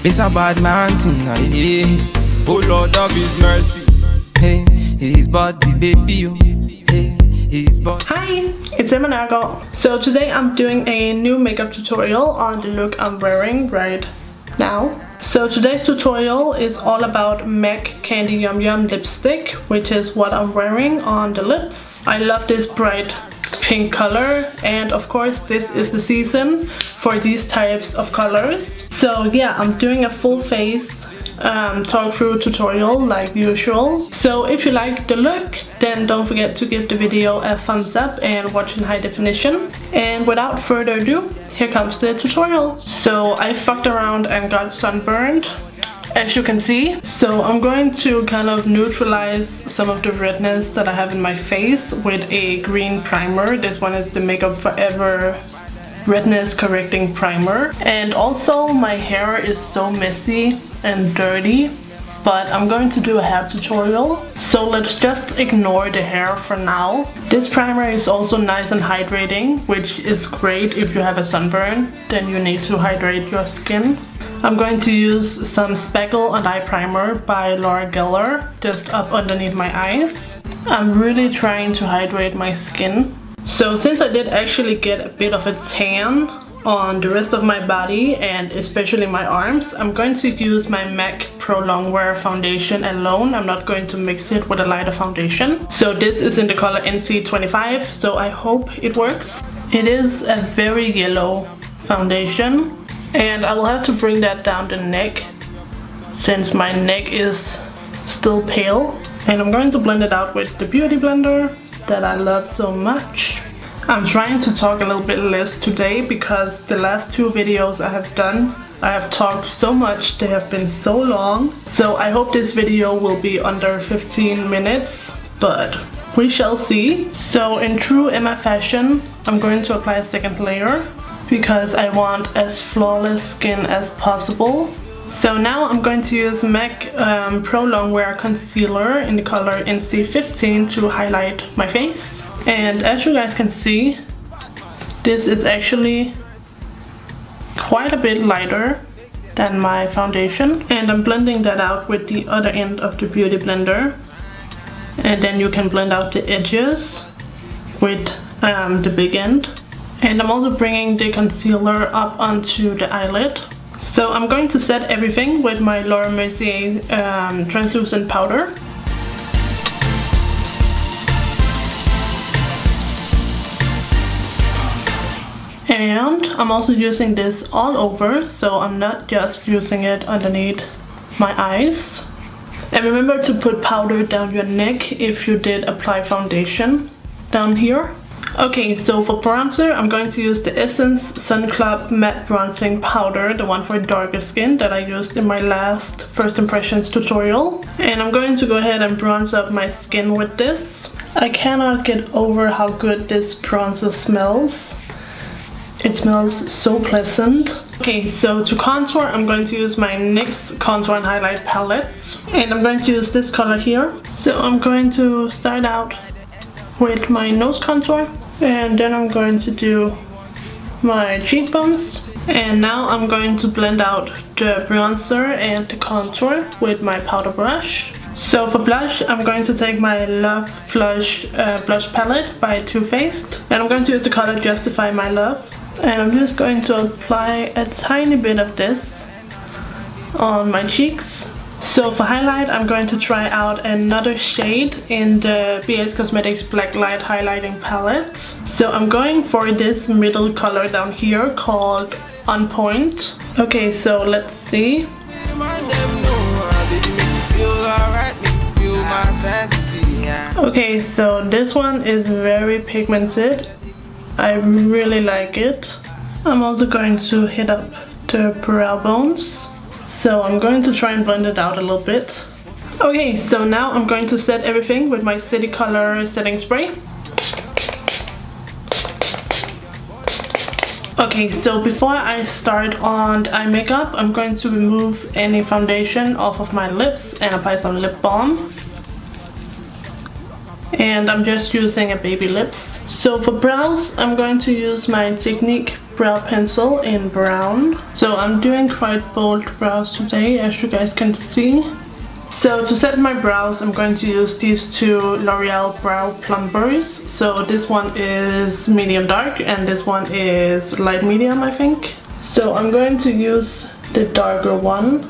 It's a bad man thing, yeah. Oh Lord of His mercy. Hey, His body, baby, oh. Hey, His body. Hi, it's Nørgaard. So today I'm doing a new makeup tutorial on the look I'm wearing right now. So today's tutorial is all about MAC Candy Yum Yum lipstick, which is what I'm wearing on the lips. I love this bright pink color, and of course this is the season for these types of colors. So yeah, I'm doing a full face talk through tutorial like usual. So if you like the look, then don't forget to give the video a thumbs up and watch in high definition. And without further ado, here comes the tutorial. So I fucked around and got sunburned, as you can see. So I'm going to kind of neutralize some of the redness that I have in my face with a green primer. This one is the Makeup Forever redness correcting primer. And also my hair is so messy and dirty, but I'm going to do a hair tutorial, so let's just ignore the hair for now. This primer is also nice and hydrating, which is great if you have a sunburn, then you need to hydrate your skin. I'm going to use some Spackle Undereye primer by Nørgaard just up underneath my eyes. I'm really trying to hydrate my skin. So since I did actually get a bit of a tan on the rest of my body and especially my arms, I'm going to use my MAC Pro Longwear foundation alone. I'm not going to mix it with a lighter foundation. So this is in the color NC25, so I hope it works. It is a very yellow foundation, and I will have to bring that down the neck since my neck is still pale. And I'm going to blend it out with the beauty blender that I love so much. I'm trying to talk a little bit less today because the last two videos I have done, I have talked so much, they have been so long. So I hope this video will be under 15 minutes, but we shall see. So in true Emma fashion, I'm going to apply a second layer because I want as flawless skin as possible. So now I'm going to use MAC Pro Longwear concealer in the color NC15 to highlight my face. And as you guys can see, this is actually quite a bit lighter than my foundation. And I'm blending that out with the other end of the beauty blender. And then you can blend out the edges with the big end. And I'm also bringing the concealer up onto the eyelid. So I'm going to set everything with my Mercier translucent powder. And I'm also using this all over, so I'm not just using it underneath my eyes. And remember to put powder down your neck if you did apply foundation down here. Okay, so for bronzer, I'm going to use the Essence Sun Club Matte Bronzing Powder, the one for darker skin that I used in my last First Impressions tutorial. And I'm going to go ahead and bronze up my skin with this. I cannot get over how good this bronzer smells. It smells so pleasant. Okay, so to contour, I'm going to use my NYX Contour and Highlight palettes. And I'm going to use this color here. So I'm going to start out with my nose contour. And then I'm going to do my cheekbones. And now I'm going to blend out the bronzer and the contour with my powder brush. So for blush, I'm going to take my Love Flush blush palette by Too Faced. And I'm going to use the color Justify My Love. And I'm just going to apply a tiny bit of this on my cheeks. So for highlight, I'm going to try out another shade in the BH Cosmetics Blacklight highlighting palette. So I'm going for this middle color down here called On Point. Okay, so let's see. Okay, so this one is very pigmented. I really like it. I'm also going to hit up the brow bones. So I'm going to try and blend it out a little bit. Okay, so now I'm going to set everything with my City Color setting spray. Okay, so before I start on eye makeup, I'm going to remove any foundation off of my lips and apply some lip balm. And I'm just using a baby lips. So for brows, I'm going to use my Technic brow pencil in brown. So I'm doing quite bold brows today, as you guys can see. So to set my brows, I'm going to use these two L'Oreal brow plumpers. So this one is medium dark and this one is light medium, I think. So I'm going to use the darker one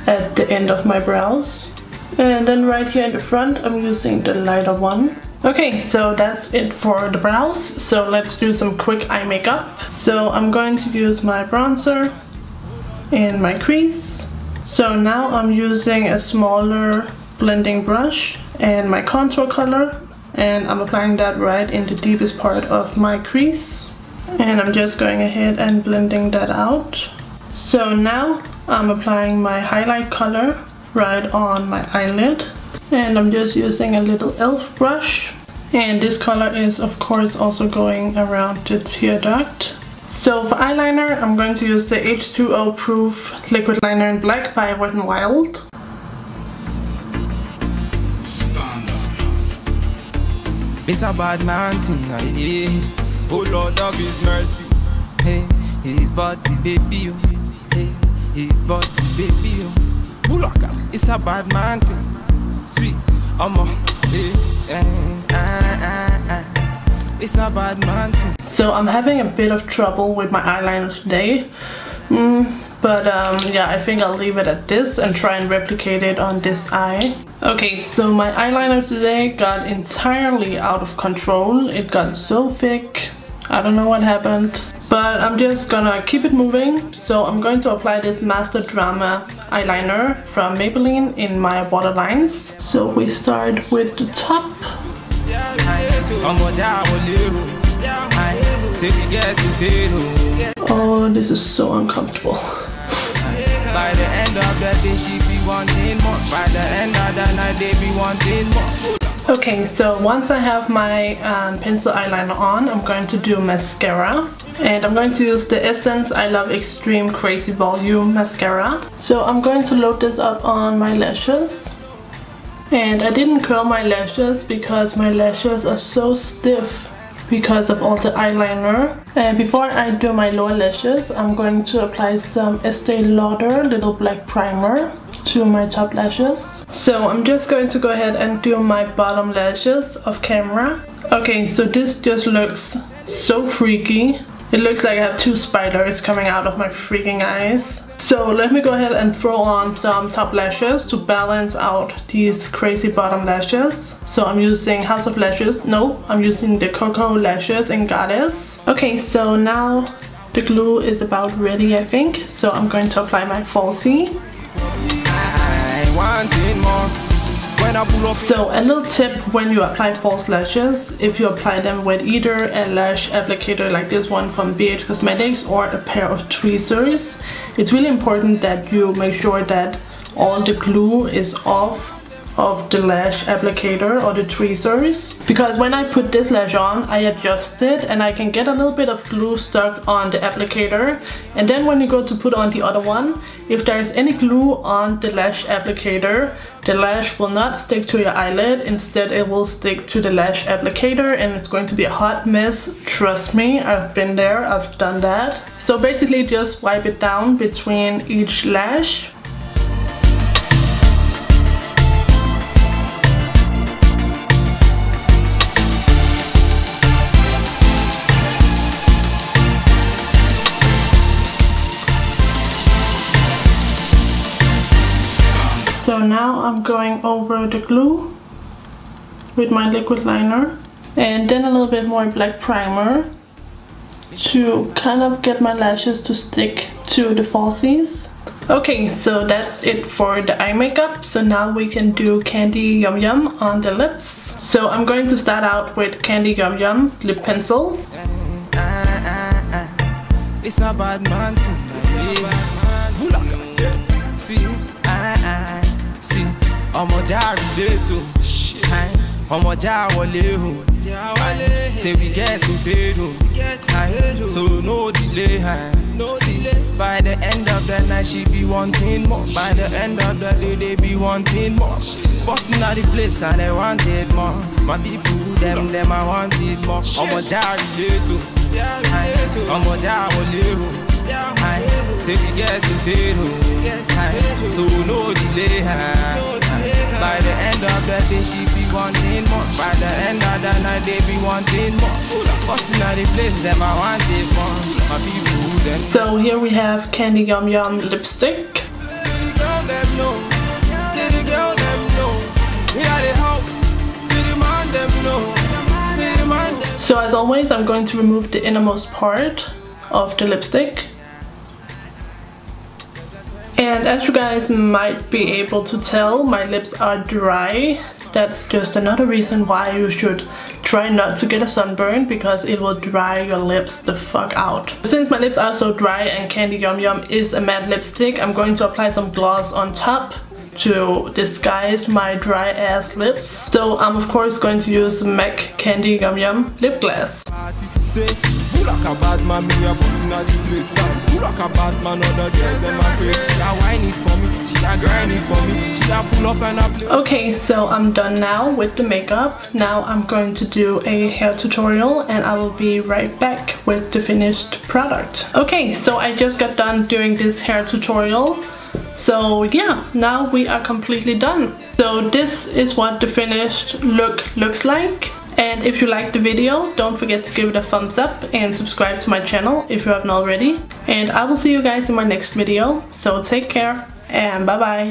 at the end of my brows. And then right here in the front, I'm using the lighter one. Okay, so that's it for the brows. So let's do some quick eye makeup. So I'm going to use my bronzer in my crease. So now I'm using a smaller blending brush and my contour color, and I'm applying that right in the deepest part of my crease. And I'm just going ahead and blending that out. So now I'm applying my highlight color right on my eyelid. And I'm just using a little e.l.f. brush. And this color is of course also going around the tear duct. So for eyeliner, I'm going to use the H2O proof liquid liner in black by Wet n Wild. It's a bad man thing, yeah. Oh Lord of His mercy. Hey, His body baby, oh. Hey, His body baby, oh. It's a bad man thing. See, I'm a it's a bad man thing. So I'm having a bit of trouble with my eyeliner today. But yeah, I think I'll leave it at this and try and replicate it on this eye. Okay, so my eyeliner today got entirely out of control. It got so thick. I don't know what happened. But I'm just gonna keep it moving. So I'm going to apply this Master Drama eyeliner from Maybelline in my waterlines. So we start with the top. Oh, this is so uncomfortable. By the end of the day, she be wanting more. By the end of the night, they be wanting more. Okay, so once I have my pencil eyeliner on, I'm going to do mascara. And I'm going to use the Essence I Love Extreme Crazy Volume Mascara. So I'm going to load this up on my lashes. And I didn't curl my lashes because my lashes are so stiff because of all the eyeliner. And before I do my lower lashes, I'm going to apply some Estee Lauder Little Black Primer to my top lashes. So I'm just going to go ahead and do my bottom lashes off camera. Okay, so this just looks so freaky. It looks like I have two spiders coming out of my freaking eyes. So let me go ahead and throw on some top lashes to balance out these crazy bottom lashes. So I'm using House of Lashes. No, I'm using the Cocoa Lashes in Goddess. Okay, so now the glue is about ready, I think. So I'm going to apply my falsie. So a little tip when you apply false lashes, if you apply them with either a lash applicator like this one from BH Cosmetics or a pair of tweezers, it's really important that you make sure that all the glue is off of the lash applicator or the tweezers, because when I put this lash on, I adjust it and I can get a little bit of glue stuck on the applicator, and then when you go to put on the other one, if there's any glue on the lash applicator, the lash will not stick to your eyelid. Instead it will stick to the lash applicator and it's going to be a hot mess. Trust me, I've been there, I've done that. So basically just wipe it down between each lash. So now I'm going over the glue with my liquid liner and then a little bit more black primer to kind of get my lashes to stick to the falsies. Okay, so that's it for the eye makeup. So now we can do Candy Yum Yum on the lips. So I'm going to start out with Candy Yum Yum lip pencil. It's a bad man thing. See, see, I'm a jar to I'm a jar say we get to pay so no delay. See, by the end of the night she be wanting more. By the end of the day they be wanting more. Bossing out the place and they wanted more. My people them I want it more. I'm a jar little. I'm a jar little. Say we get to pay, so no delay. By the end of the day, she be wanting more. By the end of the night, they be wanting more. Busting out the place, them I want it more. My people, them. So here we have Candy Yum Yum lipstick. See the girl, them know. See the girl, them know. We are the house. See the man, them know. See the man, them. So as always, I'm going to remove the innermost part of the lipstick. And as you guys might be able to tell, my lips are dry. That's just another reason why you should try not to get a sunburn, because it will dry your lips the fuck out. Since my lips are so dry and Candy Yum Yum is a matte lipstick, I'm going to apply some gloss on top to disguise my dry ass lips. So I'm of course going to use MAC Candy Yum Yum lip gloss. Say, who like a bad man, me a bustin' at the place. Who like a bad man, other girls them a face. She a whine it for me, she a grind it for me, she a pull up and a play. Okay, so I'm done now with the makeup. Now I'm going to do a hair tutorial and I will be right back with the finished product. Okay, so I just got done doing this hair tutorial. So yeah, now we are completely done. So this is what the finished look looks like. And if you liked the video, don't forget to give it a thumbs up and subscribe to my channel if you haven't already. And I will see you guys in my next video. So take care and bye bye.